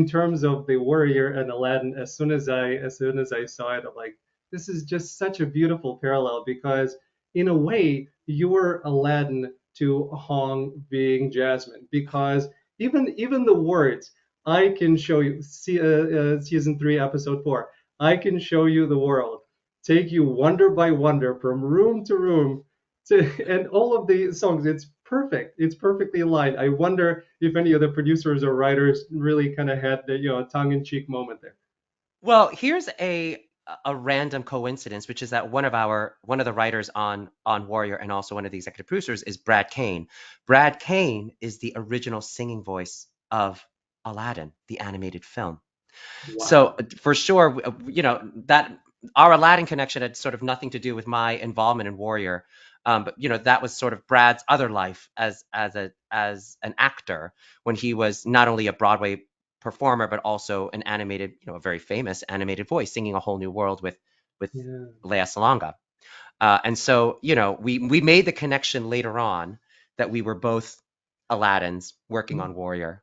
In terms of the warrior and Aladdin, as soon as I saw it, I'm like, this is just such a beautiful parallel because in a way you were Aladdin to Hong being Jasmine because even the words I can show you season 3 episode 4, I can show you the world, take you wonder by wonder from room to room and all of the songs, it's perfect. It's perfectly aligned. I wonder if any of the producers or writers really kind of had the tongue-in-cheek moment there. Well, here's a random coincidence, which is that one of the writers on Warrior and also one of the executive producers is Brad Kane. Brad Kane is the original singing voice of Aladdin, the animated film. So Wow. for sure, that our Aladdin connection had sort of nothing to do with my involvement in Warrior. But that was sort of Brad's other life as an actor when he was not only a Broadway performer but also an animated, a very famous animated voice singing A Whole New World with Yeah. Lea Salonga. And so we made the connection later on that we were both Aladdins working on Warrior.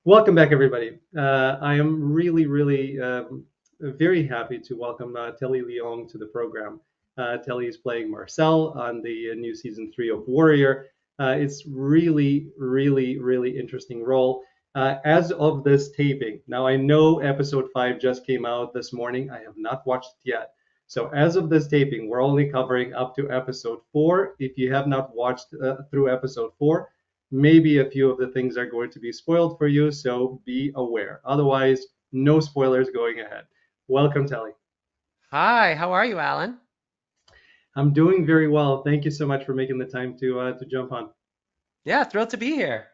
Welcome back, everybody. I am really, very happy to welcome Telly Leung to the program. Telly is playing Marcel on the new season 3 of Warrior. It's really interesting role. As of this taping, now I know episode 5 just came out this morning. I have not watched it yet. So as of this taping, we're only covering up to episode 4. If you have not watched through episode 4, maybe a few of the things are going to be spoiled for you, so be aware. Otherwise, no spoilers going ahead. Welcome, Telly. Hi, how are you, Alan? I'm doing very well. Thank you so much for making the time to jump on. Yeah, thrilled to be here.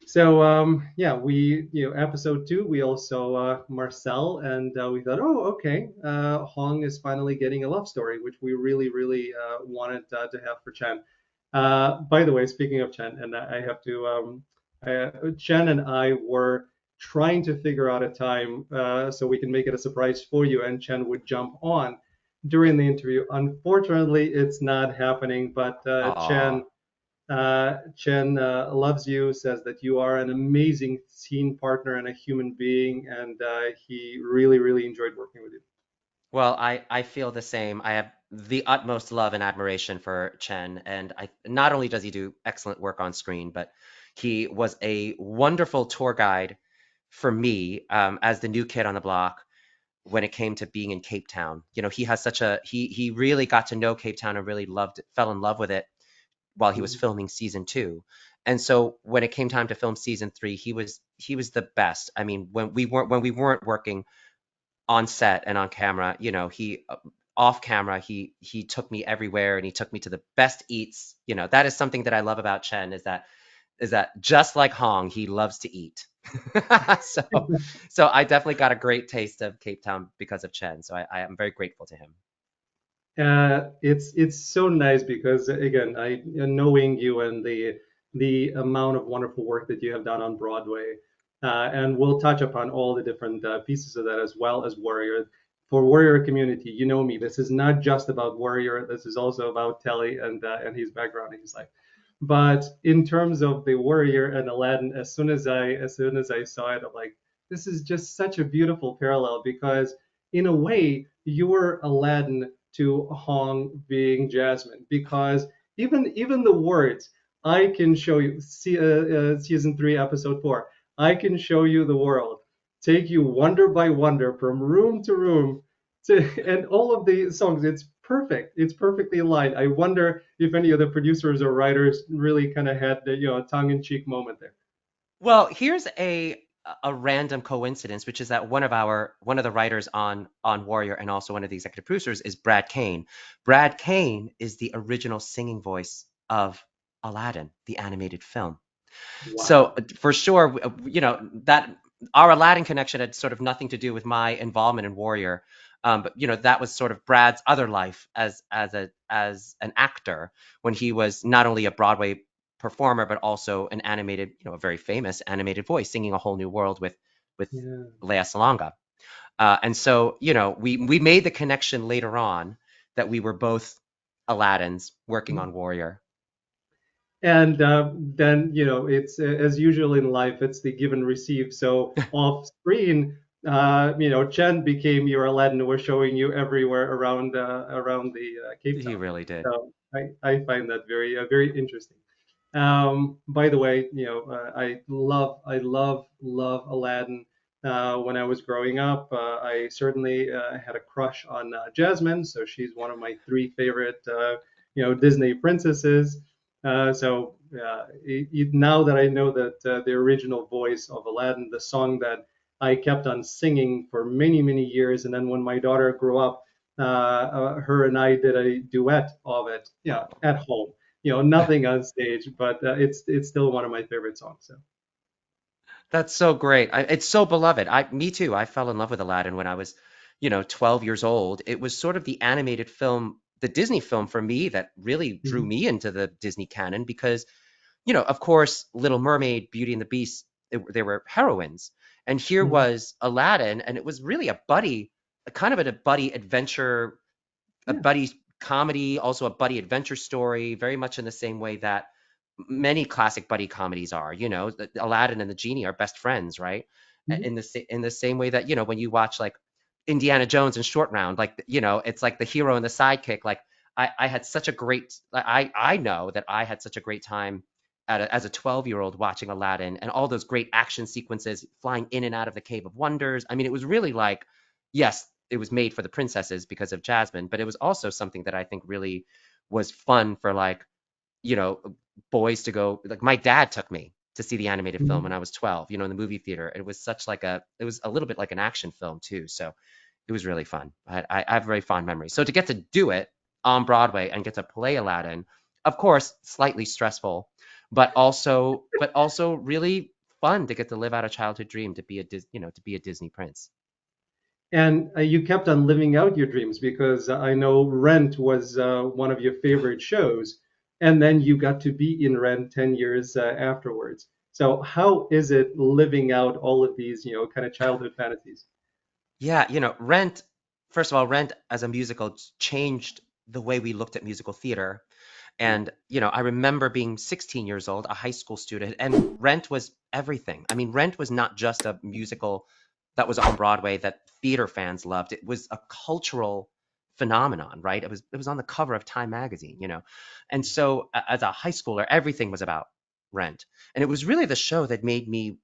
So yeah, we episode 2 we also Marcel, and we thought, oh, okay, Hong is finally getting a love story, which we really wanted to have for Chen. By the way, speaking of Chen, and I have to Chen and I were trying to figure out a time so we can make it a surprise for you, and Chen would jump on during the interview. Unfortunately, it's not happening, but Aw. Chen loves you, says that you are an amazing scene partner and a human being, and he really enjoyed working with you. Well, I feel the same. I have the utmost love and admiration for Chen, and I not only does he do excellent work on screen, but he was a wonderful tour guide for me as the new kid on the block when it came to being in Cape Town. He has such a he really got to know Cape Town and really fell in love with it while he was Mhm. filming season 2. And so when it came time to film season 3, he was the best. I mean, when we weren't working on set and on camera, he off camera, he took me everywhere and he took me to the best eats. That is something that I love about Chen is that just like Hong, he loves to eat. so so I definitely got a great taste of Cape Town because of Chen. So I am very grateful to him. It's so nice because again, I knowing you and the amount of wonderful work that you have done on Broadway, and we'll touch upon all the different pieces of that as well as Warrior. For Warrior community, you know me. This is not just about Warrior. This is also about Telly and his background in his life. But in terms of the Warrior and Aladdin, as soon as I saw it, I'm like, this is just such a beautiful parallel because in a way you were Aladdin to Hong being Jasmine because even the words I can show you season 3 episode 4, I can show you the world, take you wonder by wonder from room to room and all of the songs, it's perfect. It's perfectly aligned. I wonder if any of the producers or writers really kind of had the tongue-in-cheek moment there. Well, here's a random coincidence, which is that one of the writers on Warrior and also one of the executive producers is Brad Kane. Brad Kane is the original singing voice of Aladdin, the animated film. So Wow. for sure, that our Aladdin connection had sort of nothing to do with my involvement in Warrior. But that was sort of Brad's other life as an actor when he was not only a Broadway performer but also an animated, a very famous animated voice singing A Whole New World with Yeah. Lea Salonga. And so, we made the connection later on that we were both Aladdins working on Warrior. And then it's as usual in life, it's the give and receive. So off screen, Chen became your Aladdin. We're showing you everywhere around the Cape He Town. really did. So I find that very interesting. By the way, I love Aladdin. When I was growing up, I certainly had a crush on Jasmine. So she's one of my three favorite Disney princesses. Now that I know that the original voice of Aladdin, the song that I kept on singing for many years, and then when my daughter grew up, her and I did a duet of it, yeah, Oh. at home. Nothing on stage, but it's still one of my favorite songs. So. That's so great. It's so beloved. Me too. I fell in love with Aladdin when I was, 12 years old. It was sort of the animated film, the Disney film for me that really drew Mhm, me into the Disney canon because, of course, Little Mermaid, Beauty and the Beast, they were heroines. And here mhm, was Aladdin, and it was really a kind of a buddy adventure, a yeah. buddy comedy, also a buddy adventure story, very much in the same way that many classic buddy comedies are. Aladdin and the genie are best friends, right? Mhm. In the same way that when you watch like Indiana Jones and Short Round, like it's like the hero and the sidekick. Like I had such a great I know that I had such a great time as a 12-year-old watching Aladdin and all those great action sequences flying in and out of the Cave of Wonders. I mean, it was really like, yes, it was made for the princesses because of Jasmine, but it was also something that I think really was fun for like, you know, boys to go. Like my dad took me to see the animated film when Mhm. I was 12, in the movie theater. It was it was a little bit like an action film too. So it was really fun. I have very fond memories. So to get to do it on Broadway and get to play Aladdin, of course, slightly stressful, but also really fun to get to live out a childhood dream to be to be a Disney prince. And you kept on living out your dreams because I know Rent was one of your favorite shows, and then you got to be in Rent 10 years afterwards. So how is it living out all of these, kind of childhood fantasies? Yeah, Rent, first of all, Rent as a musical changed the way we looked at musical theater. And, I remember being 16 years old, a high school student, and Rent was everything. I mean, Rent was not just a musical that was on Broadway that theater fans loved. It was a cultural phenomenon, right? It was on the cover of Time magazine. And so as a high schooler, everything was about Rent. And it was really the show that made me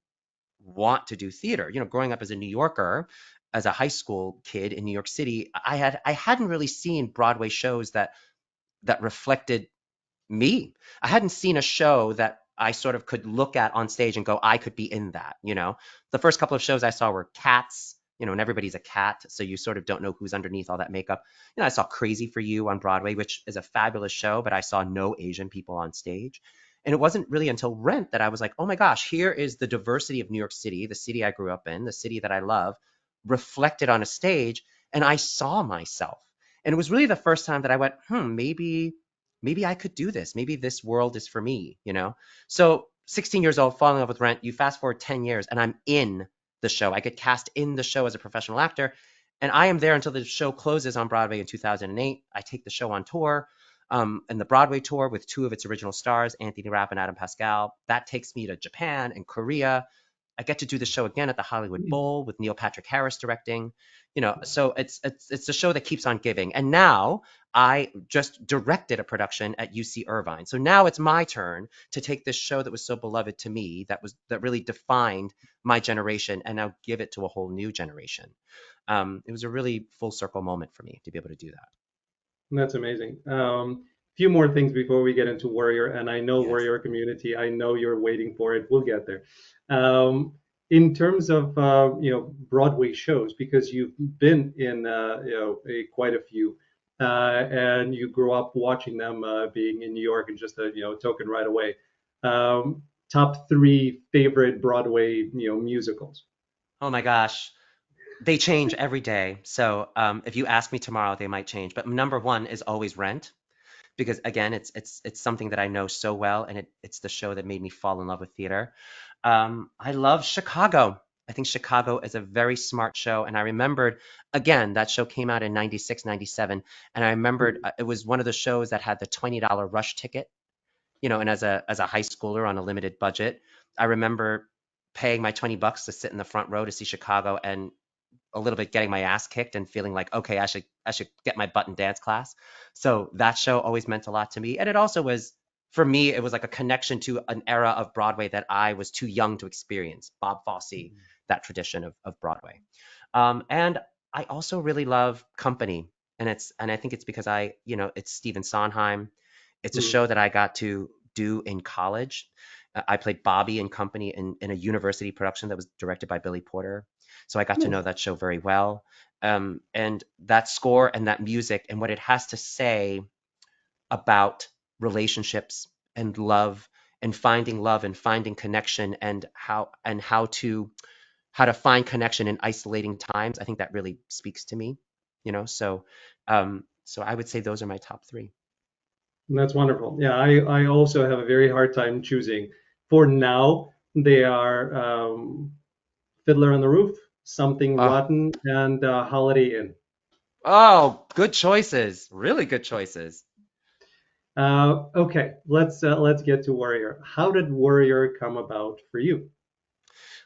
want to do theater. Growing up as a New Yorker, as a high school kid in New York City, I hadn't really seen Broadway shows that reflected me. I hadn't seen a show that I sort of could look at on stage and go, I could be in that. The first couple of shows I saw were Cats, and everybody's a cat, so you sort of don't know who's underneath all that makeup. I saw Crazy for You on Broadway, which is a fabulous show, but I saw no Asian people on stage. And it wasn't really until Rent that I was like, oh my gosh, here is the diversity of New York City, the city I grew up in, the city that I love, reflected on a stage. And I saw myself. And it was really the first time that I went, maybe I could do this. Maybe this world is for me. So 16 years old, falling in love with Rent, you fast forward 10 years and I'm in the show. I get cast in the show as a professional actor and I am there until the show closes on Broadway in 2008. I take the show on tour, and the Broadway tour with two of its original stars, Anthony Rapp and Adam Pascal. That takes me to Japan and Korea. I get to do the show again at the Hollywood Bowl with Neil Patrick Harris directing. So it's a show that keeps on giving. And now I just directed a production at UC Irvine. So now it's my turn to take this show that was so beloved to me, that really defined my generation, and now give it to a whole new generation. It was a really full circle moment for me to be able to do that. That's amazing. Few more things before we get into Warrior, and I know Yes. Warrior Community. I know you're waiting for it. We'll get there. In terms of Broadway shows, because you've been in quite a few, and you grew up watching them, being in New York, and just a token right away. Top three favorite Broadway musicals. Oh my gosh. They change every day. So if you ask me tomorrow, they might change. But number one is always Rent, because again, it's something that I know so well, and it's the show that made me fall in love with theater. I love Chicago. I think Chicago is a very smart show. And I remembered, again, that show came out in 96, 97. And I remembered it was one of the shows that had the $20 rush ticket, and as a high schooler on a limited budget, I remember paying my $20 to sit in the front row to see Chicago and a little bit getting my ass kicked and feeling like, okay, I should get my butt in dance class. So that show always meant a lot to me. And it also was, for me, it was like a connection to an era of Broadway that I was too young to experience. Bob Fosse, that tradition of Broadway. And I also really love Company. And I think it's because it's Stephen Sondheim. It's a Mm. show that I got to do in college. I played Bobby in Company in a university production that was directed by Billy Porter. So I got to know Nice. that show very well. And that score and that music and what it has to say about relationships and love and finding connection and how to find connection in isolating times. I think that really speaks to me. So I would say those are my top three. That's wonderful. Yeah, I also have a very hard time choosing. For now, they are Fiddler on the Roof, Something Oh, Rotten, and Holiday Inn. oh, good choices. Really good choices. Okay, let's get to Warrior. How did Warrior come about for you?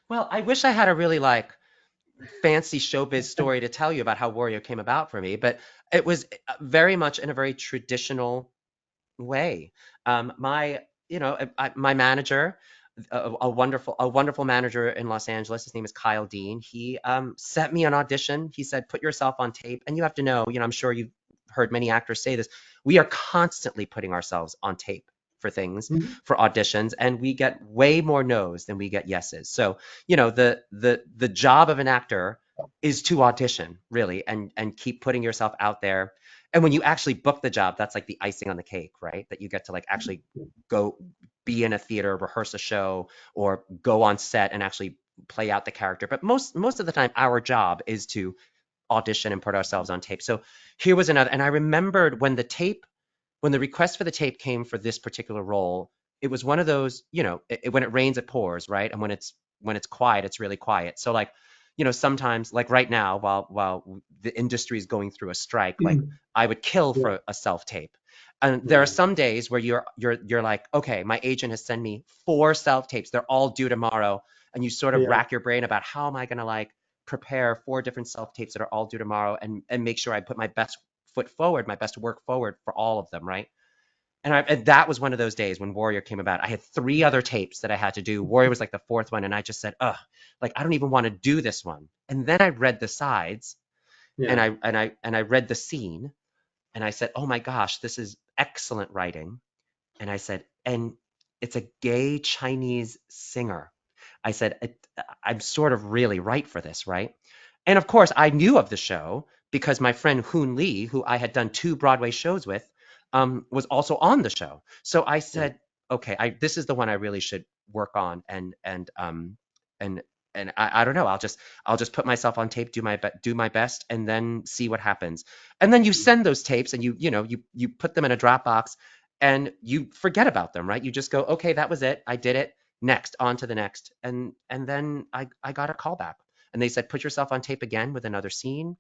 Well, I wish I had a really like fancy showbiz story to tell you about how Warrior came about for me, but it was very much in a very traditional way. My manager, a wonderful manager in Los Angeles. His name is Kyle Dean. He sent me an audition. He said, "Put yourself on tape." And you have to know, I'm sure you've heard many actors say this. We are constantly putting ourselves on tape for things, Mhm. for auditions, and we get way more no's than we get yeses. So, the job of an actor is to audition, really, and keep putting yourself out there. And when you actually book the job, that's like the icing on the cake, right? That you get to like actually go be in a theater, rehearse a show, or go on set and actually play out the character. But most of the time, our job is to audition and put ourselves on tape. So here was another, and I remembered when the request for the tape came for this particular role, it was one of those, when it rains, it pours, right? And when it's quiet, it's really quiet. So like, sometimes like right now, while the industry is going through a strike, like I would kill Yeah, for a self tape. And there are yeah, some days where you're like, okay, my agent has sent me 4 self tapes. They're all due tomorrow. And you sort of yeah. rack your brain about how am I gonna like prepare 4 different self tapes that are all due tomorrow and make sure I put my best foot forward, my best work forward for all of them, right? And that was one of those days when Warrior came about. I had 3 other tapes that I had to do. Warrior was like the fourth one, and I just said, "Ugh, like I don't even want to do this one." And then I read the sides, and Yeah. I read the scene, and I said, "Oh my gosh, this is excellent writing." And I said, "And it's a gay Chinese singer." I said, I'm sort of really right for this, right? And of course, I knew of the show because my friend Hoon Lee, who I had done 2 Broadway shows with, was also on the show. So I Yeah. said, okay, this is the one I really should work on, and I don't know. I'll just put myself on tape, do my best, and then see what happens. And then you send those tapes, and you put them in a Dropbox, and you forget about them, right? You just go, okay, that was it. I did it. Next, on to the next. And then I got a call back. And they said, put yourself on tape again with another scene.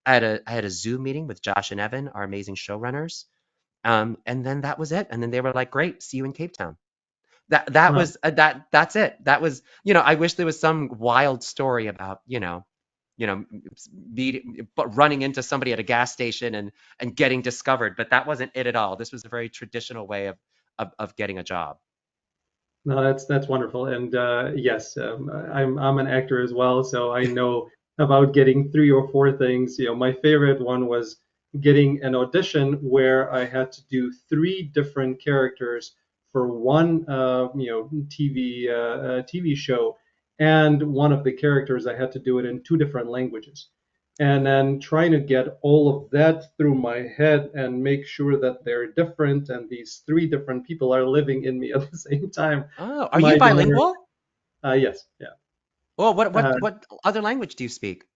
I had a Zoom meeting with Josh and Evan, our amazing showrunners. And then that was it. And then they were like, great, see you in Cape Town. That Well, was that's it. That was, I wish there was some wild story about, you know, but running into somebody at a gas station and getting discovered, but that wasn't it at all. This was a very traditional way of getting a job. no, that's wonderful. And yes, I'm an actor as well, so I know about getting 3 or 4 things. My favorite one was getting an audition where I had to do 3 different characters for one, TV show, and one of the characters I had to do it in 2 different languages. And then trying to get all of that through my head and make sure that they're different and these 3 different people are living in me at the same time. Oh, are you My daughter, bilingual? yes, yeah. Well, what Uh, what what other language do you speak?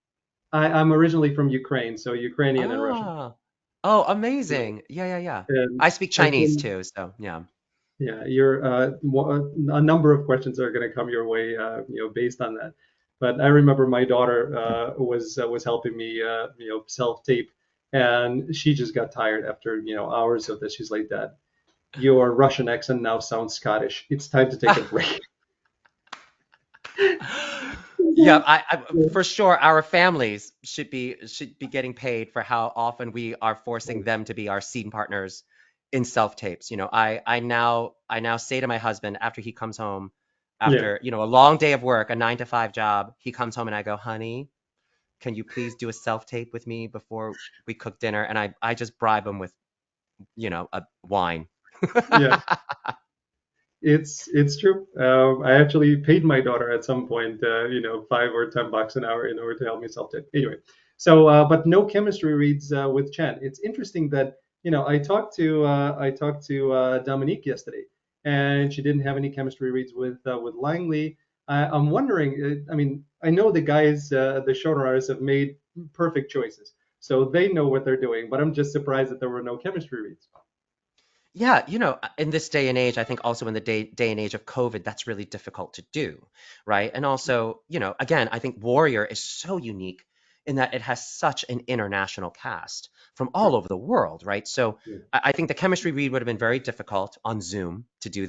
I'm originally from Ukraine, so Ukrainian and Russian. Ah, oh, Yeah. amazing. Yeah, yeah, yeah. And I speak I've Chinese been, too, so yeah. yeah, a number of questions are going to come your way, based on that. But I remember my daughter was helping me, self tape, and she just got tired after hours of this. She's like, "Dad, your Russian accent now sounds Scottish. It's time to take a break." Yeah, for sure our families should be getting paid for how often we are forcing them to be our scene partners in self-tapes. I now say to my husband after he comes home Yeah, after, a long day of work, a 9 to 5 job, he comes home and I go, "Honey, can you please do a self-tape with me before we cook dinner?" And I just bribe him with, a wine. yeah. It's true. I actually paid my daughter at some point, $5 or $10 an hour in order to help me self-tape. Anyway, so but no chemistry reads with Chen. It's interesting that I talked to Dominique yesterday, and she didn't have any chemistry reads with Langley. I'm wondering. I mean, I know the guys, the showrunners, have made perfect choices, so they know what they're doing. But I'm just surprised that there were no chemistry reads. Yeah, in this day and age, I think also in the day and age of COVID, that's really difficult to do, right? And also, again, I think Warrior is so unique in that it has such an international cast from all Sure. over the world, right? So Yeah. I think the chemistry read would have been very difficult on Zoom to do,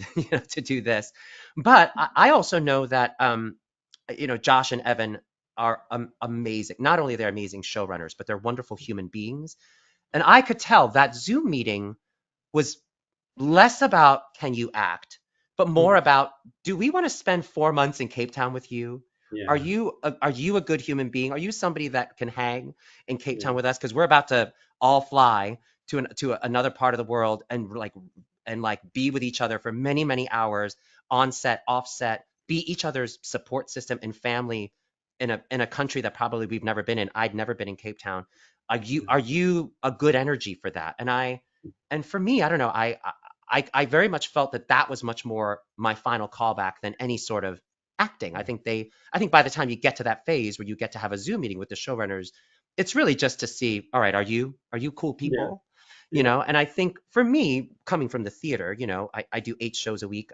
to do this. But I also know that, Josh and Evan are amazing. Not only they're amazing showrunners, but they're wonderful human beings. And I could tell that Zoom meeting was less about can you act, but more Mhm. about do we want to spend 4 months in Cape Town with you? Are Yeah. you a good human being? Are you somebody that can hang in Cape Yeah. Town with us? Because we're about to all fly to another part of the world and be with each other for many many hours on set, off set, be each other's support system and family in a country that probably we've never been in. I'd never been in Cape Town. Are you a good energy for that? And for me, I don't know. I very much felt that that was much more my final callback than any sort of acting. I think by the time you get to that phase where you get to have a Zoom meeting with the showrunners, it's really just to see, all right, are you cool Yeah. people? Yeah. And I think for me, coming from the theater, I do 8 shows a week.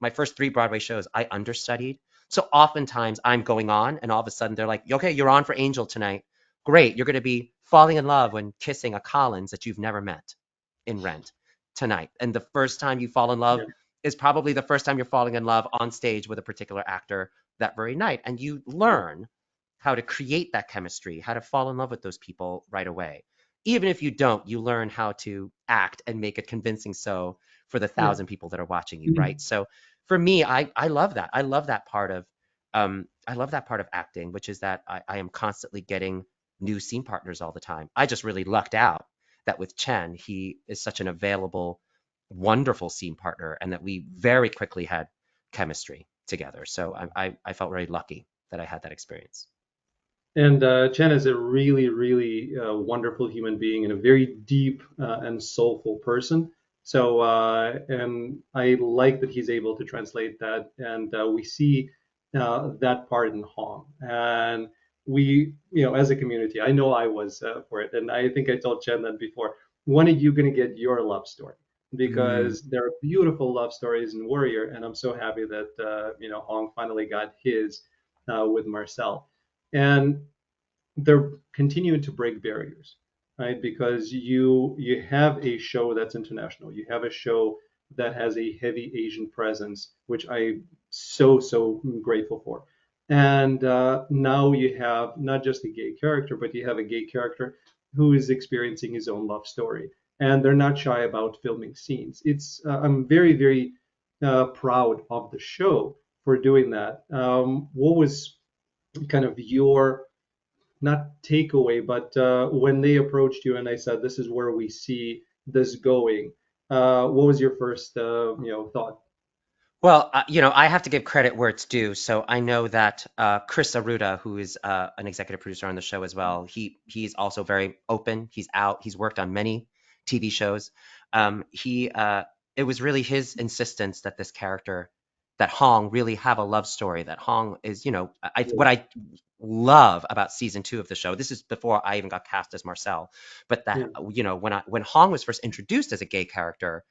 My first 3 Broadway shows I understudied. So oftentimes I'm going on and all of a sudden they're like, okay, you're on for Angel tonight. Great. You're going to be falling in love when kissing a Collins that you've never met in Rent tonight. And the first time you fall in love Yeah. is probably the first time you're falling in love on stage with a particular actor that very night. And you Yeah. learn how to create that chemistry, how to fall in love with those people right away. Even if you don't, you learn how to act and make it convincing so for the Yeah. 1,000 people that are watching you, Mhm. right? So for me, I love that. I love that part of acting, which is that I am constantly getting new scene partners all the time. I just really lucked out that with Chen, he is such an available, wonderful scene partner, and that we very quickly had chemistry together. So I felt very lucky that I had that experience. And Chen is a really, really wonderful human being and a very deep and soulful person. So, and I like that he's able to translate that. And we see that part in Hong. And we, as a community, I know I was for it. And I think I told Chen that before. When are you going to get your love story? Mm. Because there are beautiful love stories in Warrior. And I'm so happy that, Hong finally got his with Marcel. And they're continuing to break barriers, right? Because you have a show that's international. You have a show that has a heavy Asian presence, which I'm so grateful for. And now you have not just a gay character, but you have a gay character who is experiencing his own love story, and they're not shy about filming scenes. It's I'm very proud of the show for doing that. What was kind of your not takeaway, but when they approached you and I said, "This is where we see this going," what was your first, thought? Well, I have to give credit where it's due. So I know that Chris Aruda, who is an executive producer on the show as well, he's also very open. He's out. He's worked on many TV shows. He It was really his insistence that this character, that Hong, really have a love story. That Hong is, Yeah, what I love about season 2 of the show. This is before I even got cast as Marcel, but yeah, that when Hong was first introduced as a gay character,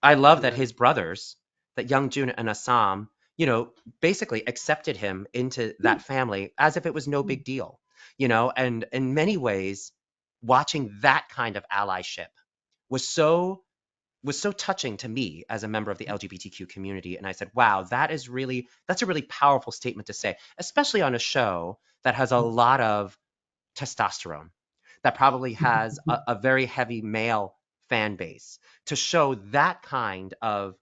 I love that yeah, his brothers, that Young Jun and Assam, you know, basically accepted him into that family as if it was no big deal, you know, and in many ways, watching that kind of allyship was so touching to me as a member of the LGBTQ community. And I said, wow, that's a really powerful statement to say, especially on a show that has a lot of testosterone, that probably has a very heavy male fan base. To show that kind of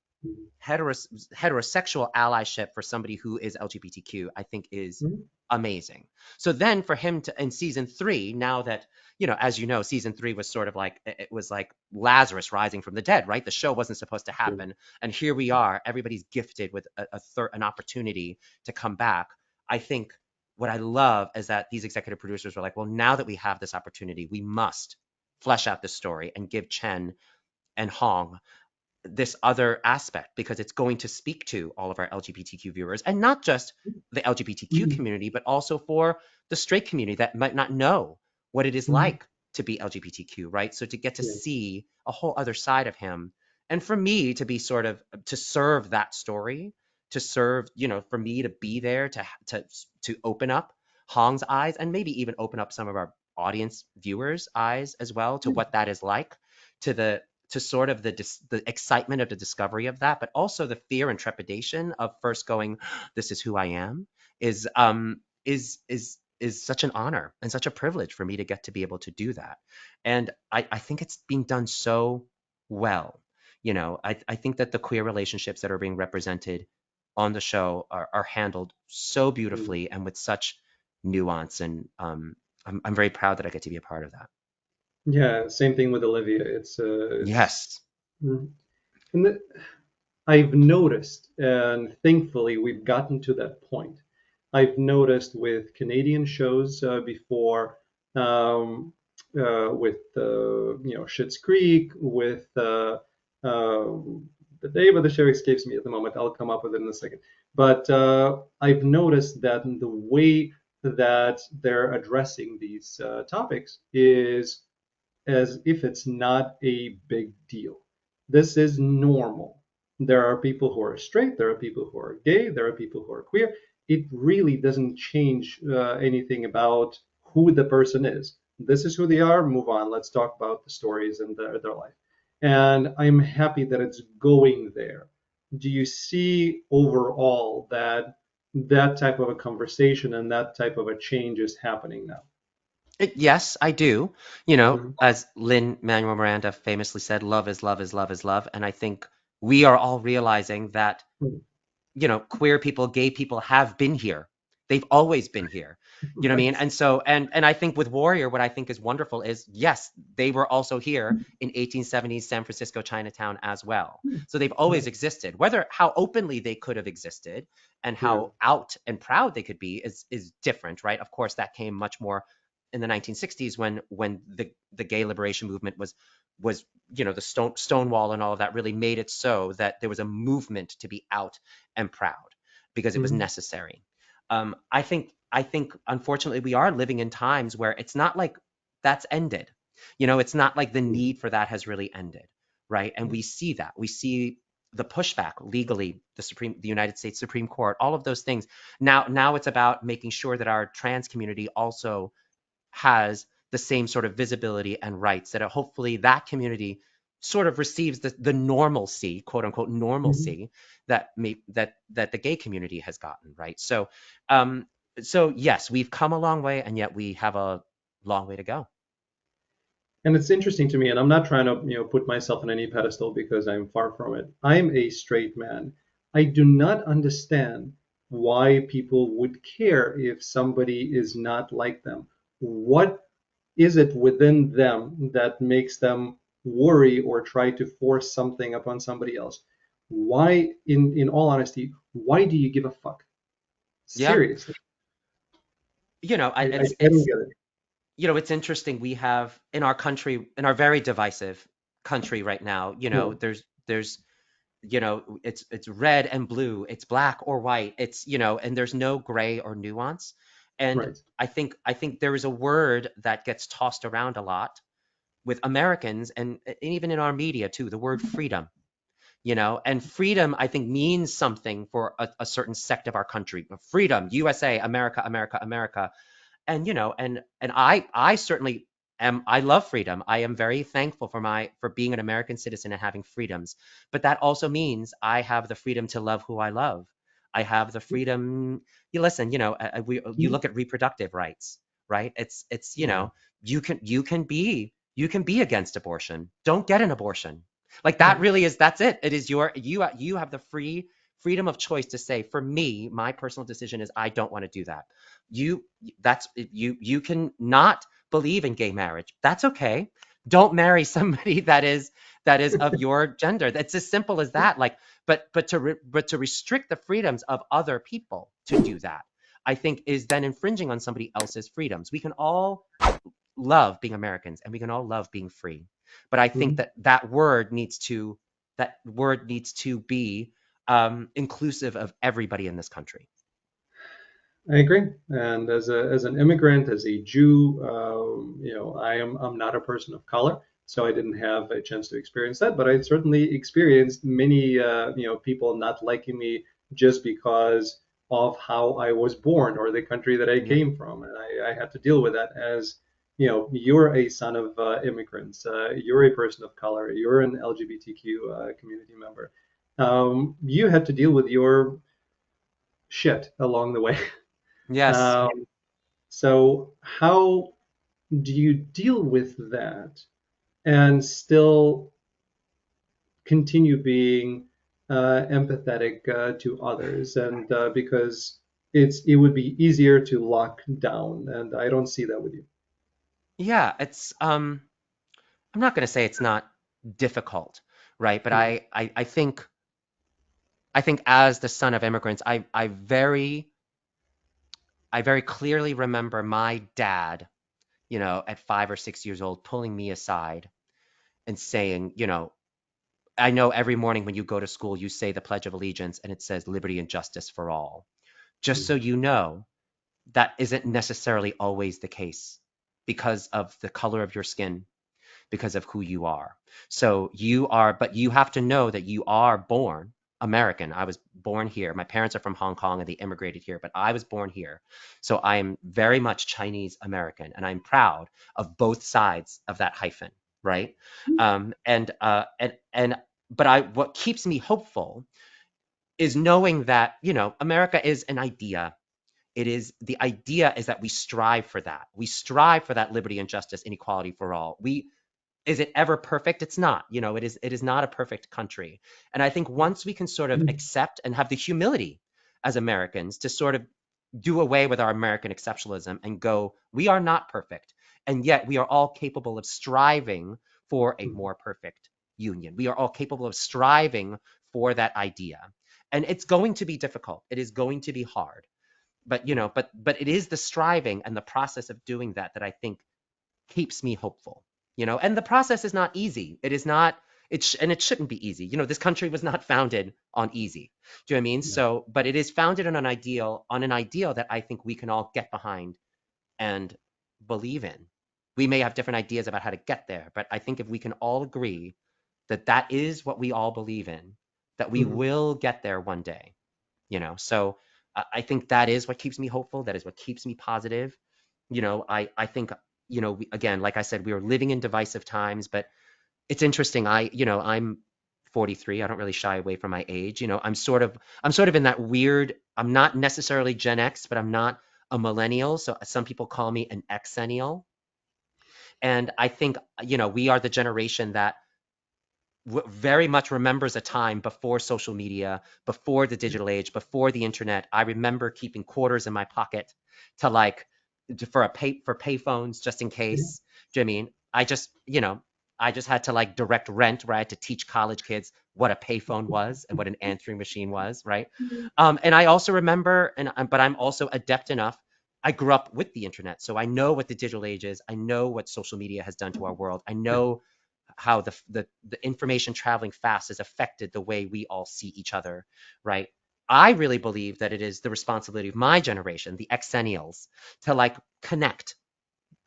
heterosexual allyship for somebody who is LGBTQ, I think is amazing. So then for him to in season three, now that, you know, as you know, season three was sort of like it was like Lazarus rising from the dead, right? The show wasn't supposed to happen, and here we are. Everybody's gifted with an opportunity to come back. I think what I love is that these executive producers were like, well, now that we have this opportunity, we must flesh out the story and give Chen and Hong this other aspect because it's going to speak to all of our LGBTQ viewers, and not just the LGBTQ community, but also for the straight community that might not know what it is like to be LGBTQ, right? So to get to see a whole other side of him, and for me to be sort of to serve that story, to serve, you know, for me to be there to open up Hong's eyes and maybe even open up some of our audience viewers' eyes as well to what that is like, to the to sort of the excitement of the discovery of that, but also the fear and trepidation of first going, "This is who I am," is is such an honor and such a privilege for me to get to be able to do that. And I think it's being done so well. You know, I think that the queer relationships that are being represented on the show are handled so beautifully and with such nuance. And I'm very proud that I get to be a part of that. Yeah, same thing with Olivia. It's Yes. mm. and the, I've noticed, and thankfully we've gotten to that point. I've noticed with Canadian shows before, with you know, Schitt's Creek, with the name of the show escapes me at the moment. I'll come up with it in a second. But I've noticed that the way that they're addressing these topics is as if it's not a big deal. This is normal. There are people who are straight, there are people who are gay, there are people who are queer. It really doesn't change anything about who the person is. This is who they are, move on. Let's talk about the stories and their life. And I'm happy that it's going there. Do you see overall that that type of a conversation and that type of a change is happening now? Yes, I do. You know, Mhm. as Lin-Manuel Miranda famously said, love is love is love is love. And I think we are all realizing that, you know, queer people, gay people have been here. They've always been here. You know what I mean? Right. And so, and I think with Warrior, what I think is wonderful is, yes, they were also here in 1870s San Francisco Chinatown as well. So they've always Right. existed. Whether how openly they could have existed and Yeah. how out and proud they could be is different, right? Of course, that came much more in the 1960s when the gay liberation movement was, you know, the Stonewall and all of that really made it so that there was a movement to be out and proud because it was Mhm. necessary. I think unfortunately we are living in times where it's not like that's ended. You know, it's not like the need for that has really ended, right? And we see that. We see the pushback legally, the United States Supreme Court, all of those things. Now it's about making sure that our trans community also has the same sort of visibility and rights, that hopefully that community sort of receives the normalcy, quote unquote Mhm. normalcy, that the gay community has gotten, right? Um so yes, we've come a long way, and yet we have a long way to go. And it's interesting to me, and I'm not trying to, you know, put myself on any pedestal because I'm far from it. I'm a straight man. I do not understand why people would care if somebody is not like them. What is it within them that makes them worry or try to force something upon somebody else? Why, in all honesty, why do you give a fuck? Yeah, Seriously, you know, I don't get it. you know, it's interesting. We have in our country, in our very divisive country right now, you know, Yeah, there's you know, it's red and blue, it's black or white, it's, you know, and there's no gray or nuance. And right. I think there is a word that gets tossed around a lot with Americans, and even in our media too, the word freedom. and freedom, I think, means something for a certain sect of our country. Freedom, USA, America, America, America. And I certainly am. I love freedom. I am very thankful for being an American citizen and having freedoms. But that also means I have the freedom to love who I love. I have the freedom. You listen, you look at reproductive rights, right? It's Yeah. you can be against abortion. Don't get an abortion. Like that really is that's it. It is you have the freedom of choice to say, for me, my personal decision is I don't want to do that. You you can not believe in gay marriage. That's okay. Don't marry somebody that is of your gender. That's as simple as that. Like, but to restrict the freedoms of other people to do that, I think is then infringing on somebody else's freedoms. We can all love being Americans and we can all love being free. But I think Mhm. that word needs to be inclusive of everybody in this country. I agree. And as an immigrant, as a Jew, I'm not a person of color, so I didn't have a chance to experience that. But I certainly experienced many people not liking me just because of how I was born or the country that I Yeah. came from, and I had to deal with that as you're a son of immigrants, you're a person of color, you're an LGBTQ community member. You had to deal with your shit along the way. Yes. Um, so how do you deal with that and still continue being empathetic to others? And because it would be easier to lock down, and I don't see that with you. Yeah, I'm not going to say it's not difficult, right? But Mhm. I think as the son of immigrants, I very clearly remember my dad, at 5 or 6 years old, pulling me aside and saying, I know every morning when you go to school, you say the Pledge of Allegiance and it says liberty and justice for all. Just so Mhm. you know, that isn't necessarily always the case because of the color of your skin, because of who you are. But you have to know that you are born American. I was born here. My parents are from Hong Kong and they immigrated here, but I was born here. So I am very much Chinese American and I'm proud of both sides of that hyphen, right? What keeps me hopeful is knowing that, America is an idea. The idea is that we strive for that. We strive for that liberty and justice and equality for all. Is it ever perfect? It's not. It is not a perfect country. And I think once we can sort of accept and have the humility as Americans to sort of do away with our American exceptionalism and go, we are not perfect. And yet we are all capable of striving for a more perfect union. We are all capable of striving for that idea. And it's going to be difficult. It is going to be hard. But it is the striving and the process of doing that I think keeps me hopeful. And the process is not easy. It is not. And it shouldn't be easy. This country was not founded on easy. Do you know what I mean? Yeah. So, but it is founded on an ideal that I think we can all get behind and believe in. We may have different ideas about how to get there, but I think if we can all agree that that is what we all believe in, that we Mhm. will get there one day. So I think that is what keeps me hopeful. That is what keeps me positive. I think, again, like I said, we are living in divisive times, but it's interesting. I'm 43. I don't really shy away from my age. I'm sort of in that weird. I'm not necessarily Gen X, but I'm not a millennial. So some people call me an Xennial. And I think, we are the generation that very much remembers a time before social media, before the digital age, before the internet. I remember keeping quarters in my pocket to like for payphones just in Yeah. case. Do you know what I mean? I just had to like direct rent where I had to teach college kids what a payphone was and what an answering machine was, right? And I also remember, but I'm also adept enough. I grew up with the internet, so I know what the digital age is. I know what social media has done to our world. I know how the information traveling fast has affected the way we all see each other, right? I really believe that it is the responsibility of my generation, the Xennials, to like connect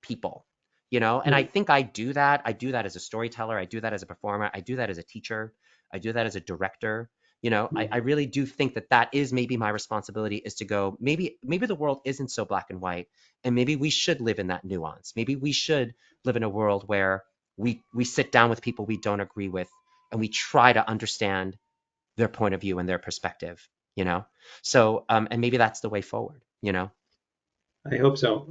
people, And I Yeah. think I do that. I do that as a storyteller. I do that as a performer. I do that as a teacher. I do that as a director. I Mhm. really do think that that is maybe my responsibility, is to go, maybe the world isn't so black and white, and maybe we should live in that nuance. Maybe we should live in a world where we sit down with people we don't agree with, and we try to understand their point of view and their perspective, you know? So, and maybe that's the way forward. I hope so.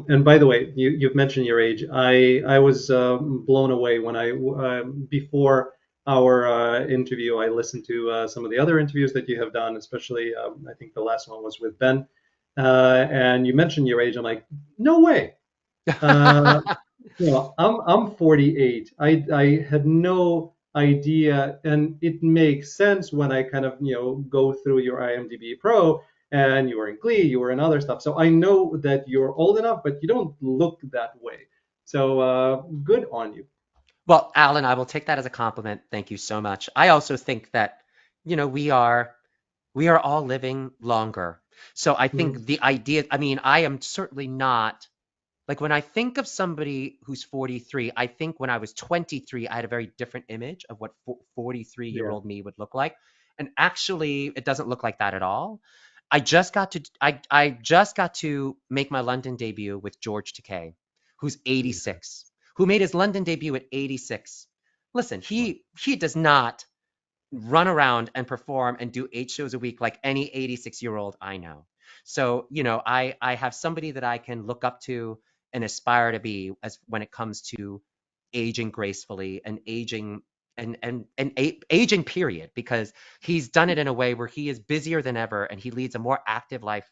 And by the way, you've mentioned your age. I was blown away when before our interview, I listened to some of the other interviews that you have done, especially I think the last one was with Ben, and you mentioned your age. I'm like, no way. Uh, I'm 48. I had no idea, and it makes sense when I kind of go through your IMDb Pro, and you were in Glee, you were in other stuff. So I know that you're old enough, but you don't look that way. So good on you. Well, Alan, I will take that as a compliment. Thank you so much. I also think that, we are all living longer. So I Mhm. think the idea, I mean, I am certainly not, like, when I think of somebody who's 43, I think when I was 23, I had a very different image of what 43-year-old Yeah. me would look like. And actually, it doesn't look like that at all. I just got to make my London debut with George Takei, who's Okay. 86, who made his London debut at 86. Listen, Wow. he does not run around and perform and do 8 shows a week like any 86-year-old I know. So, I have somebody that I can look up to and aspire to be, as when it comes to aging gracefully and aging, aging period, because he's done it in a way where he is busier than ever and he leads a more active life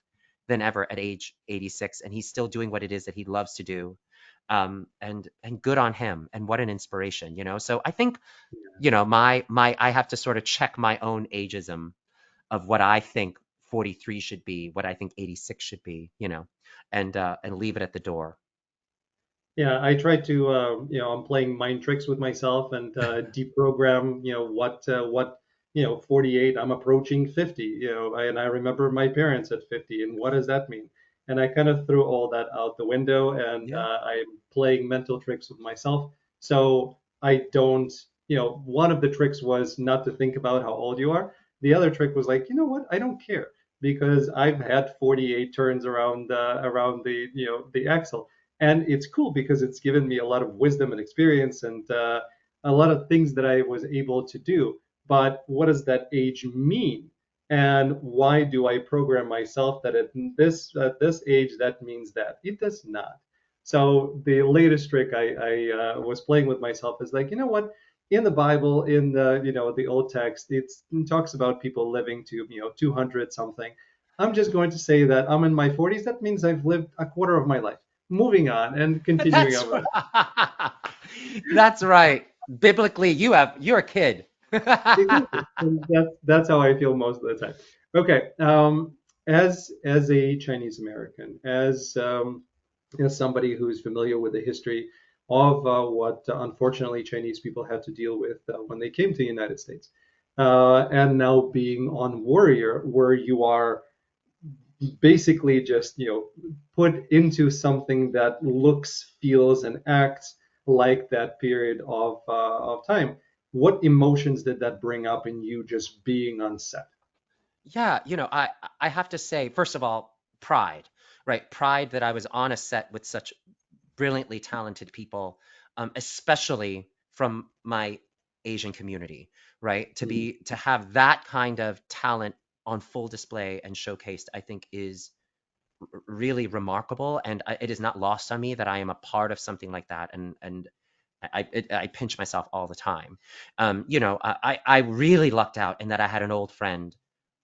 than ever at age 86, and he's still doing what it is that he loves to do. And good on him, and what an inspiration. So I think, my I have to sort of check my own ageism of what I think 43 should be, what I think 86 should be, and leave it at the door. Yeah, I try to, I'm playing mind tricks with myself and deprogram, what, 48, I'm approaching 50, and I remember my parents at 50, and what does that mean? And I kind of threw all that out the window, and Yeah. I'm playing mental tricks with myself. So I don't, one of the tricks was not to think about how old you are. The other trick was like, you know what? I don't care because I've had 48 turns around the axle, and it's cool because it's given me a lot of wisdom and experience and a lot of things that I was able to do. But what does that age mean? And why do I program myself that at this age that means that? It does not. So the latest trick I was playing with myself is like, you know what? In the Bible, in the Old Text, it talks about people living to 200 something. I'm just going to say that I'm in my 40s. That means I've lived a quarter of my life. Moving on and continuing That's on. right. That's right. Biblically, you're a kid. Exactly. And that's how I feel most of the time. Okay. As a Chinese American, as somebody who's familiar with the history of what unfortunately Chinese people had to deal with when they came to the United States, and now being on Warrior, where you are basically just put into something that looks, feels, and acts like that period of time. What emotions did that bring up in you just being on set? Yeah, I have to say, first of all, pride, right? Pride that I was on a set with such brilliantly talented people, especially from my Asian community, right? To Mm. be to have that kind of talent on full display and showcased, I think is really remarkable, and it is not lost on me that I am a part of something like that, and I pinch myself all the time. I really lucked out in that I had an old friend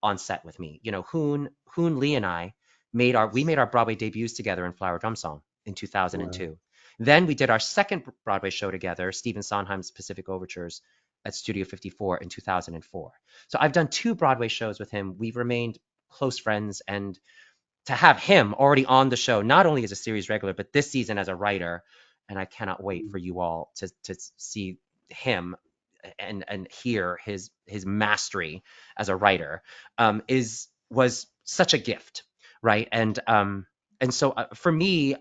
on set with me. Hoon Lee and I made our Broadway debuts together in Flower Drum Song in Wow. 2002. Then we did our second Broadway show together, Stephen Sondheim's Pacific Overtures, at Studio 54 in 2004. So I've done two Broadway shows with him. We've remained close friends, and to have him already on the show, not only as a series regular, but this season as a writer, and I cannot wait for you all to see him and hear his mastery as a writer, is was such a gift, right? And so, for me,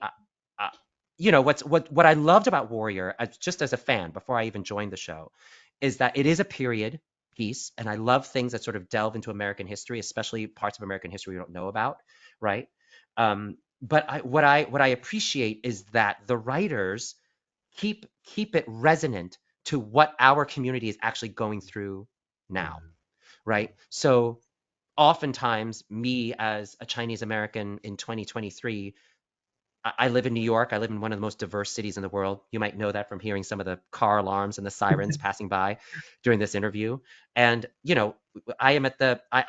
what I loved about Warrior, just as a fan before I even joined the show, is that it is a period piece, and I love things that sort of delve into American history, especially parts of American history we don't know about, right? But what I appreciate is that the writers keep it resonant to what our community is actually going through now, Yeah. right? So oftentimes, me as a Chinese American in 2023, I live in New York. I live in one of the most diverse cities in the world. You might know that from hearing some of the car alarms and the sirens passing by during this interview. And I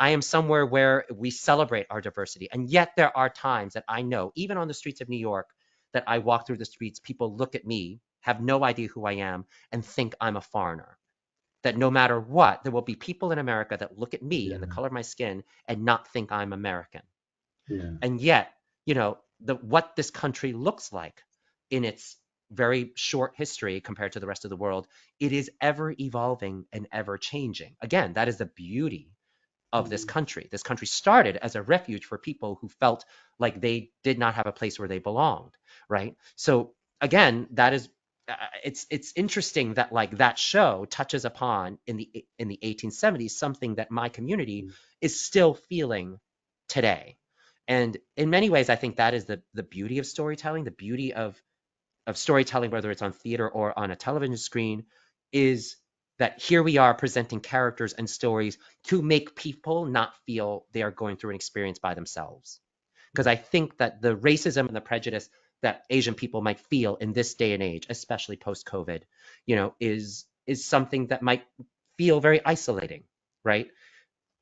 am somewhere where we celebrate our diversity. And yet there are times that I know, even on the streets of New York, that I walk through the streets, people look at me, have no idea who I am, and think I'm a foreigner. That no matter what, there will be people in America that look at me and the Yeah. color of my skin and not think I'm American. Yeah. And yet, what this country looks like in its very short history compared to the rest of the world, it is ever evolving and ever changing. Again, that is the beauty of this Mm. country. This country started as a refuge for people who felt like they did not have a place where they belonged, right? So again, that is it's interesting that like that show touches upon in the 1870s something that my community Mm. is still feeling today. And in many ways, I think that is the beauty of storytelling, the beauty of storytelling, whether it's on theater or on a television screen, is that here we are presenting characters and stories to make people not feel they are going through an experience by themselves. Because I think that the racism and the prejudice that Asian people might feel in this day and age, especially post COVID, is something that might feel very isolating, right?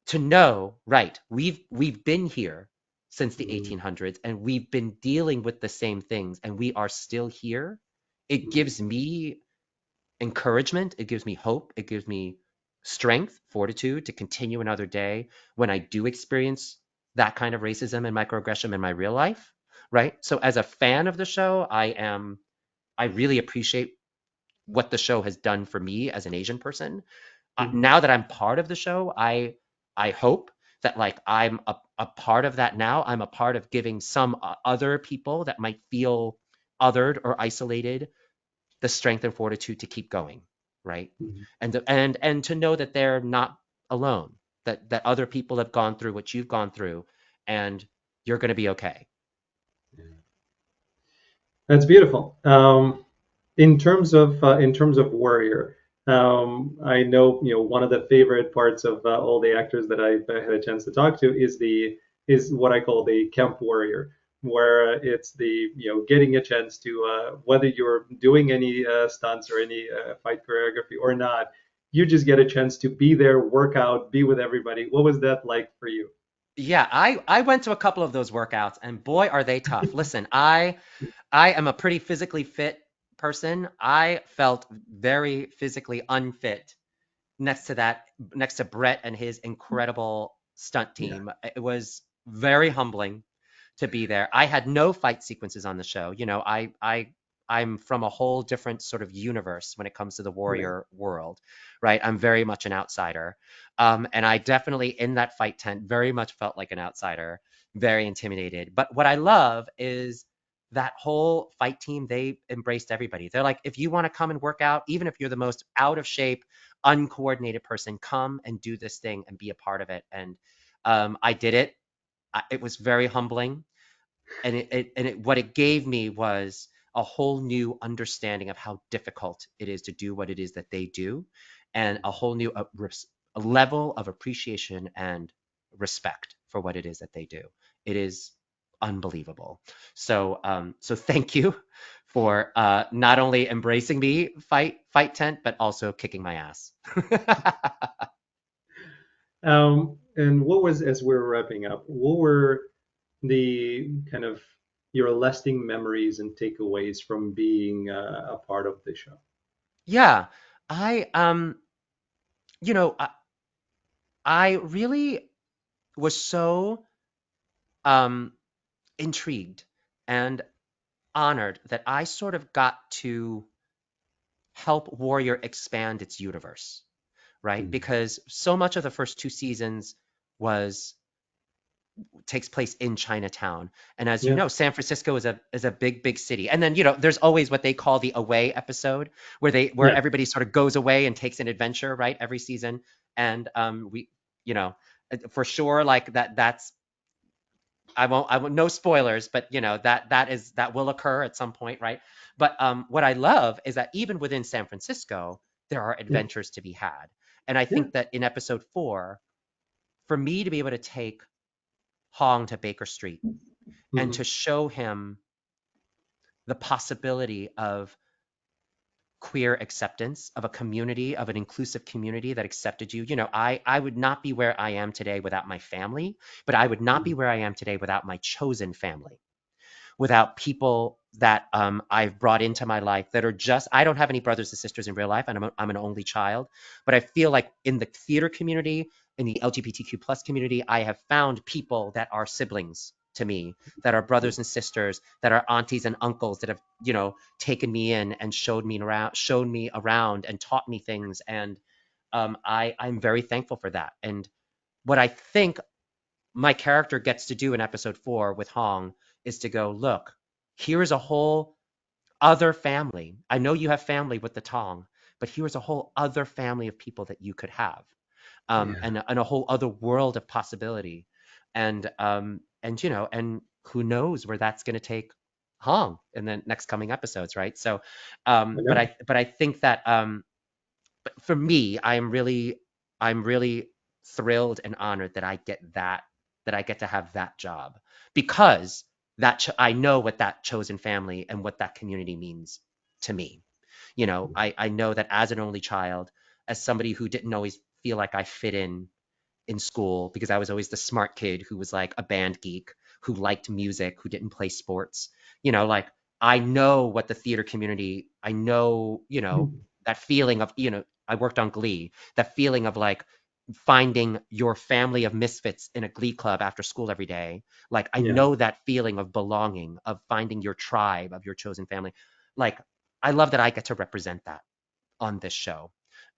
To know, right, we've been here since the Mm. 1800s and we've been dealing with the same things and we are still here. It Mm. gives me encouragement, it gives me hope, it gives me strength, fortitude to continue another day when I do experience that kind of racism and microaggression in my real life, right? So as a fan of the show, I really appreciate what the show has done for me as an Asian person. Mhm. Now that I'm part of the show, I hope that like I'm a part of that now. I'm a part of giving some other people that might feel othered or isolated the strength and fortitude to keep going, right? Mhm. And to know that they're not alone, that other people have gone through what you've gone through, and you're going to be okay. Yeah. That's beautiful. In terms of Warrior, I know one of the favorite parts of all the actors that I had a chance to talk to is what I call the Camp Warrior, where it's the getting a chance to whether you're doing any stunts or any fight choreography or not, you just get a chance to be there, work out, be with everybody. What was that like for you? Yeah, I went to a couple of those workouts, and boy, are they tough. Listen, I am a pretty physically fit person. I felt very physically unfit next to Brett and his incredible stunt Yeah. team. It was very humbling to be there. I had no fight sequences on the show. I'm from a whole different sort of universe when it comes to the Right. warrior world, right? I'm very much an outsider. And I definitely in that fight tent very much felt like an outsider, very intimidated. But what I love is that whole fight team, they embraced everybody. They're like, if you want to come and work out, even if you're the most out of shape, uncoordinated person, come and do this thing and be a part of it. And I did it. It was very humbling, and what it gave me was a whole new understanding of how difficult it is to do what it is that they do, and a whole new a level of appreciation and respect for what it is that they do. It is unbelievable. So thank you for not only embracing me fight tent, but also kicking my ass. And what was, as we're wrapping up, what were the kind of your lasting memories and takeaways from being a part of the show? Yeah, I you know, I, I really was so um, intrigued and honored that I sort of got to help Warrior expand its universe, right? Mm. Because so much of the first two seasons was takes place in Chinatown. And as you Yeah. know, San Francisco is a big, big city. And then, you know, there's always what they call the away episode, where Yeah. everybody sort of goes away and takes an adventure, right? Every season. And we, you know, for sure, like that's I won't no spoilers, but you know, that will occur at some point, right? But what I love is that even within San Francisco, there are Yeah. adventures to be had. And I Yeah. think that in episode 4, for me to be able to take Hong to Baker Street and Hmm. to show him the possibility of queer acceptance, of a community, of an inclusive community that accepted you. You know, I would not be where I am today without my family, but I would not be where I am today without my chosen family, without people that I've brought into my life that are just, I don't have any brothers and sisters in real life, and I'm an only child. But I feel like in the theater community, in the LGBTQ plus community, I have found people that are siblings to me, that are brothers and sisters, that are aunties and uncles that have, you know, taken me in and shown me around and taught me things. And I'm very thankful for that. And what I think my character gets to do in episode 4 with Hong is to go, look, here is a whole other family. I know you have family with the Tong, but here is a whole other family of people that you could have, Yeah. and a whole other world of possibility, and you know, and who knows where that's going to take Hong in the next coming episodes, right? So, I know. but I think that for me, I'm really thrilled and honored that I get to have that job, because I know what that chosen family and what that community means to me. You know, I know that as an only child, as somebody who didn't always feel like I fit in school, because I was always the smart kid who was like a band geek, who liked music, who didn't play sports. You know, like I know what the theater community, I know, you know, Mhm. that feeling of, you know, I worked on Glee, that feeling of like finding your family of misfits in a Glee club after school every day. Like I Yeah. know that feeling of belonging, of finding your tribe, of your chosen family. Like I love that I get to represent that on this show.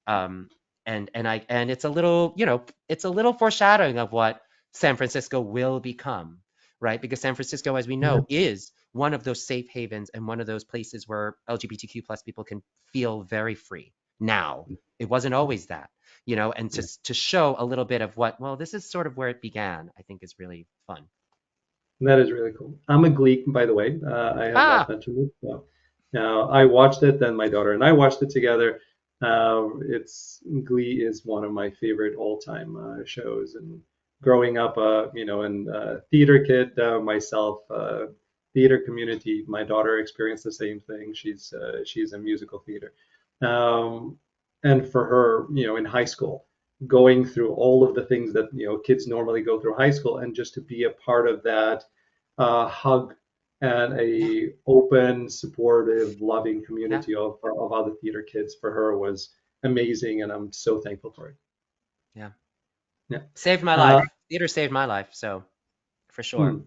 Um, and it's a little, you know, it's a little foreshadowing of what San Francisco will become, right? Because San Francisco, as we Yeah. know, is one of those safe havens and one of those places where LGBTQ plus people can feel very free. Now, it wasn't always that, you know, and Yeah. to show a little bit of what, well, this is sort of where it began, I think is really fun. That is really cool. I'm a Gleek, by the way. I have not Ah, mentioned it. So, I watched it, then my daughter and I watched it together. It's Glee is one of my favorite all-time shows. And growing up, in theater kid myself, theater community, my daughter experienced the same thing. She's in musical theater, um, and for her, in high school, going through all of the things that kids normally go through high school, and just to be a part of that hug and yeah, a open, supportive, loving yeah, community of other theater kids for her was amazing, and I'm so thankful for it. yeah. Yeah. Saved my Uh, life. Theater saved my life, so for sure. hmm.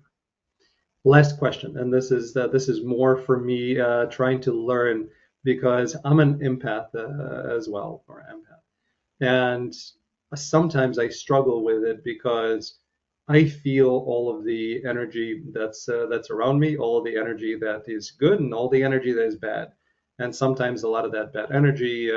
Last question, and this is more for me trying to learn because I'm an empath as well, or empath. And sometimes I struggle with it because I feel all of the energy that's around me, all of the energy that is good and all the energy that is bad. And sometimes a lot of that bad energy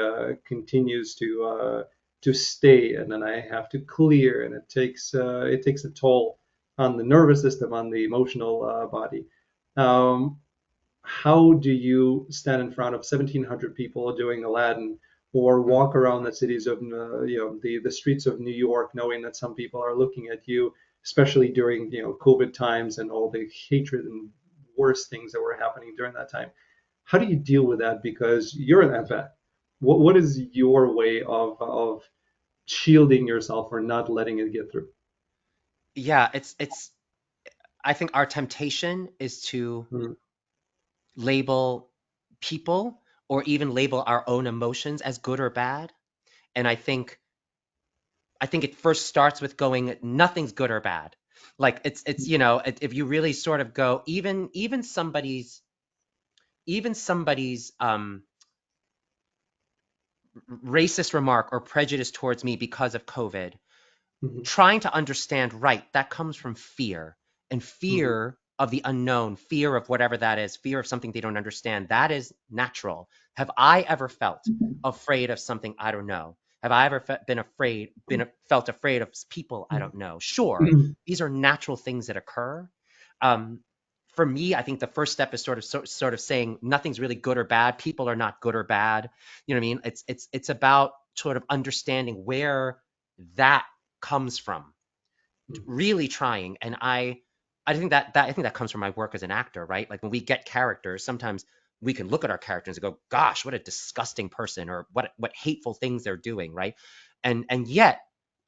continues to stay, and then I have to clear, and it takes a toll on the nervous system, on the emotional body. Um, how do you stand in front of 1,700 people doing Aladdin, or Mm. walk around the cities of the streets of New York, knowing that some people are looking at you, especially during COVID times and all the hatred and worse things that were happening during that time? How do you deal with that? Because you're an empath. What is your way of shielding yourself or not letting it get through? Yeah, it's I think our temptation is to Mm. label people or even label our own emotions as good or bad. And I think it first starts with going, nothing's good or bad. Like it's you know, if you really sort of go, even somebody's racist remark or prejudice towards me because of COVID, Mhm. trying to understand, right, that comes from fear, and Mhm. fear of the unknown, fear of whatever that is, fear of something they don't understand. That is natural. Have I ever felt afraid of something I don't know? Have I ever been afraid, felt afraid of people I don't know? Sure, these are natural things that occur. Um, for me, I think the first step is sort of saying nothing's really good or bad. People are not good or bad. You know what I mean? It's about sort of understanding where that comes from, really trying. And I think that I think that comes from my work as an actor, right? Like when we get characters, sometimes we can look at our characters and go, gosh, what a disgusting person, or what hateful things they're doing, right? And yet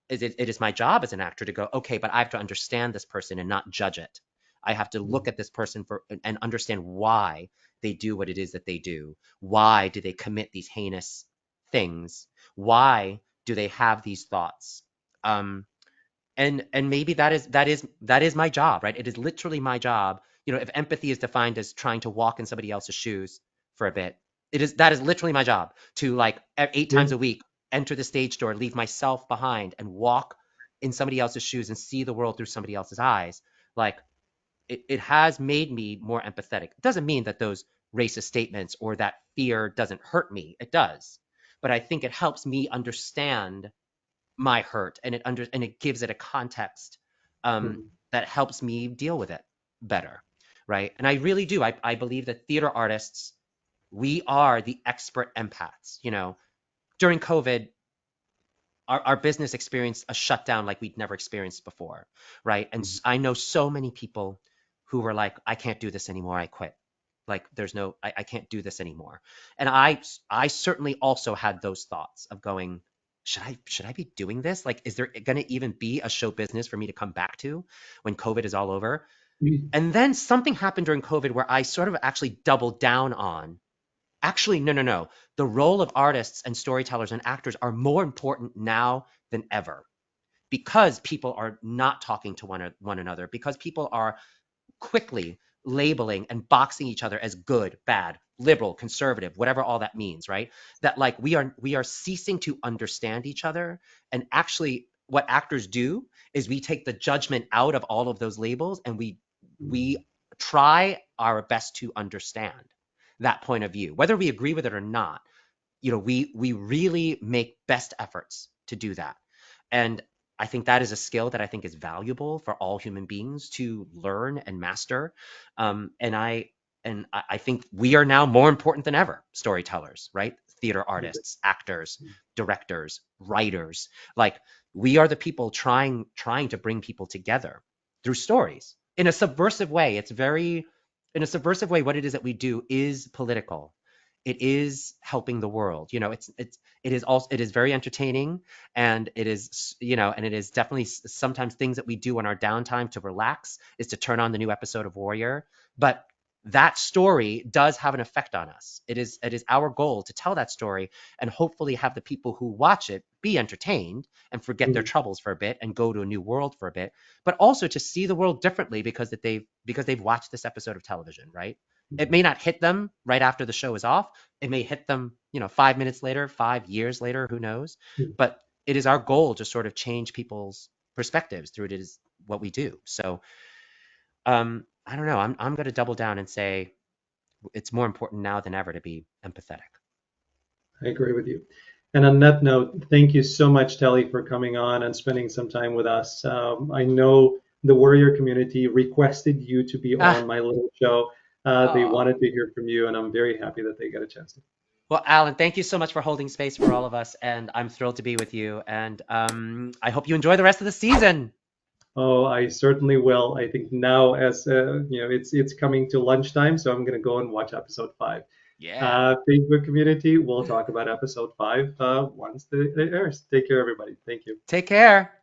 it is my job as an actor to go, okay, but I have to understand this person and not judge it. I have to look at this person for and understand why they do what it is that they do. Why do they commit these heinous things? Why do they have these thoughts? Um, and maybe that is my job, right? It is literally my job. You know, if empathy is defined as trying to walk in somebody else's shoes for a bit, that is literally my job, to like 8 times Yeah. a week enter the stage door, leave myself behind, and walk in somebody else's shoes and see the world through somebody else's eyes. Like, it has made me more empathetic. It doesn't mean that those racist statements or that fear doesn't hurt me. It does. But I think it helps me understand my hurt, and it gives it a context, Mhm. that helps me deal with it better, right? And I really do. I believe that theater artists, we are the expert empaths. You know, during COVID, our business experienced a shutdown like we'd never experienced before, right? And Mhm. I know so many people who were like, I can't do this anymore. I quit. Like, there's no, I can't do this anymore. And I certainly also had those thoughts of going, should I be doing this? Like, is there going to even be a show business for me to come back to when COVID is all over? And then something happened during COVID where I sort of actually doubled down on, actually, no, no, no. The role of artists and storytellers and actors are more important now than ever, because people are not talking to one another, because people are quickly labeling and boxing each other as good, bad, liberal, conservative, whatever all that means, right? That, like, we are ceasing to understand each other. And actually, what actors do is we take the judgment out of all of those labels, and we try our best to understand that point of view, whether we agree with it or not. You know, we really make best efforts to do that. And I think that is a skill that I think is valuable for all human beings to learn and master. And I think we are now more important than ever, storytellers, right? Theater artists, actors, directors, writers. Like, we are the people trying to bring people together through stories in a subversive way. It's very In a subversive way. What it is that we do is political. It is helping the world. You know, it is very entertaining, and it is, and it is definitely sometimes things that we do on our downtime to relax is to turn on the new episode of Warrior. But that story does have an effect on us. It is our goal to tell that story and hopefully have the people who watch it be entertained and forget their Mhm. troubles for a bit and go to a new world for a bit, but also to see the world differently because they've watched this episode of television, right? It may not hit them right after the show is off. It may hit them, 5 minutes later, 5 years later, who knows? Mhm. But it is our goal to sort of change people's perspectives through it is what we do. So, I don't know. I'm going to double down and say it's more important now than ever to be empathetic. I agree with you. And on that note, thank you so much, Telly, for coming on and spending some time with us. I know the Warrior community requested you to be Ah, on my little show. They oh. wanted to hear from you, and I'm very happy that they got a chance to. Well, Alan, thank you so much for holding space for all of us, and I'm thrilled to be with you. And I hope you enjoy the rest of the season. Oh, I certainly will. I think now, as it's coming to lunchtime, so I'm gonna go and watch episode 5. Yeah. Facebook community, we'll talk about episode 5 once it airs. Take care, everybody. Thank you. Take care.